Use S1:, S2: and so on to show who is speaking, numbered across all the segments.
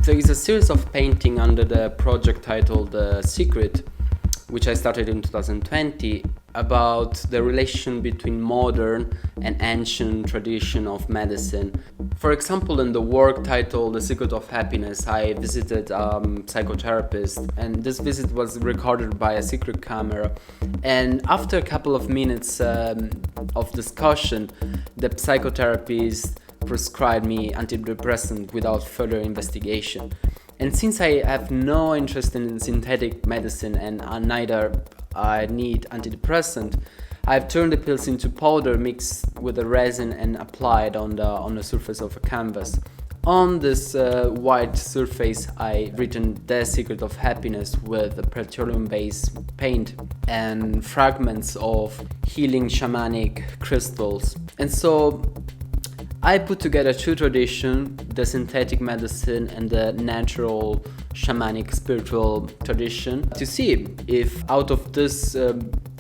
S1: There is a series of painting under the project titled The Secret, which I started in 2020, about the relation between modern and ancient tradition of medicine. For example, in the work titled The Secret of Happiness, I visited a psychotherapist, and this visit was recorded by a secret camera. And after a couple of minutes of discussion, the psychotherapist prescribed me antidepressant without further investigation. And since I have no interest in synthetic medicine and neither I need antidepressant, I've turned the pills into powder mixed with a resin and applied on the surface of a canvas. On this white surface, I written The Secret of Happiness with a petroleum-based paint and fragments of healing shamanic crystals. And so I put together two traditions, the synthetic medicine and the natural shamanic spiritual tradition, to see if out of this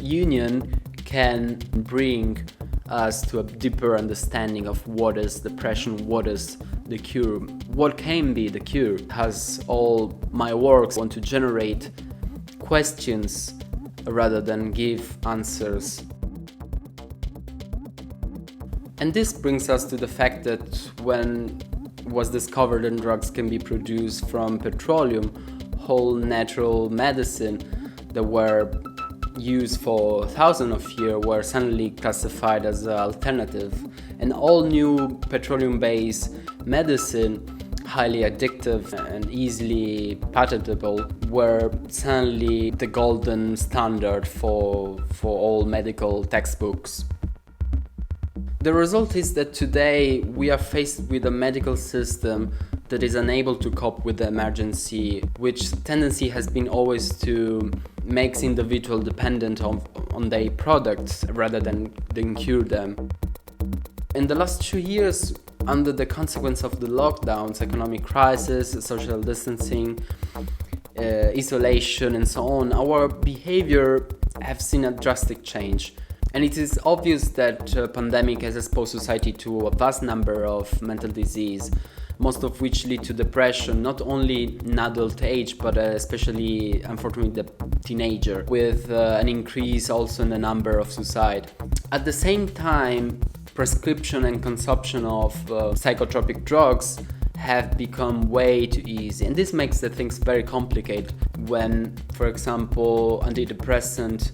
S1: union can bring us to a deeper understanding of what is depression, what is the cure, what can be the cure. As all my works want to generate questions rather than give answers. And this brings us to the fact that when was discovered that drugs can be produced from petroleum, whole natural medicine that were used for thousands of years were suddenly classified as an alternative. And all new petroleum-based medicine, highly addictive and easily patentable, were suddenly the golden standard for all medical textbooks. The result is that today we are faced with a medical system that is unable to cope with the emergency, which tendency has been always to make individuals dependent on their products rather than cure them. In the last 2 years, under the consequence of the lockdowns, economic crisis, social distancing, isolation and so on, our behavior have seen a drastic change. And it is obvious that pandemic has exposed society to a vast number of mental disease, most of which lead to depression, not only in adult age, but especially, unfortunately, the teenager, with an increase also in the number of suicide. At the same time, prescription and consumption of psychotropic drugs have become way too easy. And this makes the things very complicated when, for example, antidepressant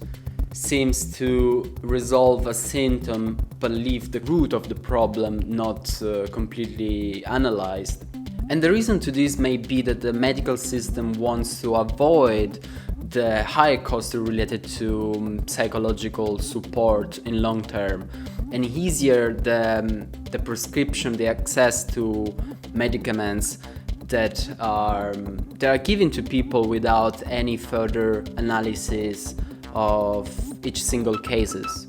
S1: seems to resolve a symptom but leave the root of the problem not completely analyzed. And the reason to this may be that the medical system wants to avoid the high costs related to psychological support in long term, and easier the prescription, the access to medicaments that are given to people without any further analysis of each single cases.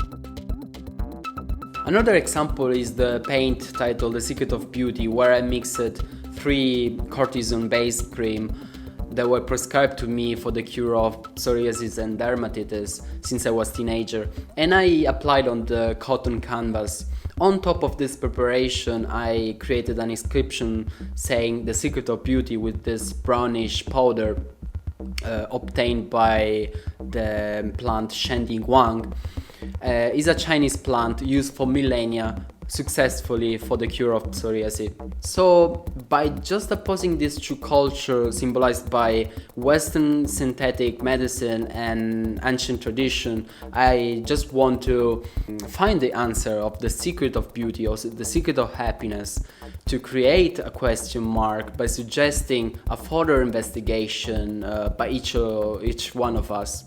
S1: Another example is the paint titled The Secret of Beauty, where I mixed 3 cortisone-based cream that were prescribed to me for the cure of psoriasis and dermatitis since I was a teenager, and I applied on the cotton canvas. On top of this preparation, I created an inscription saying The Secret of Beauty with this brownish powder obtained by the plant Shending Wang. Is a Chinese plant used for millennia successfully for the cure of psoriasis. So by just opposing these two cultures symbolized by Western synthetic medicine and ancient tradition, I just want to find the answer of the secret of beauty, or the secret of happiness, to create a question mark by suggesting a further investigation by each one of us.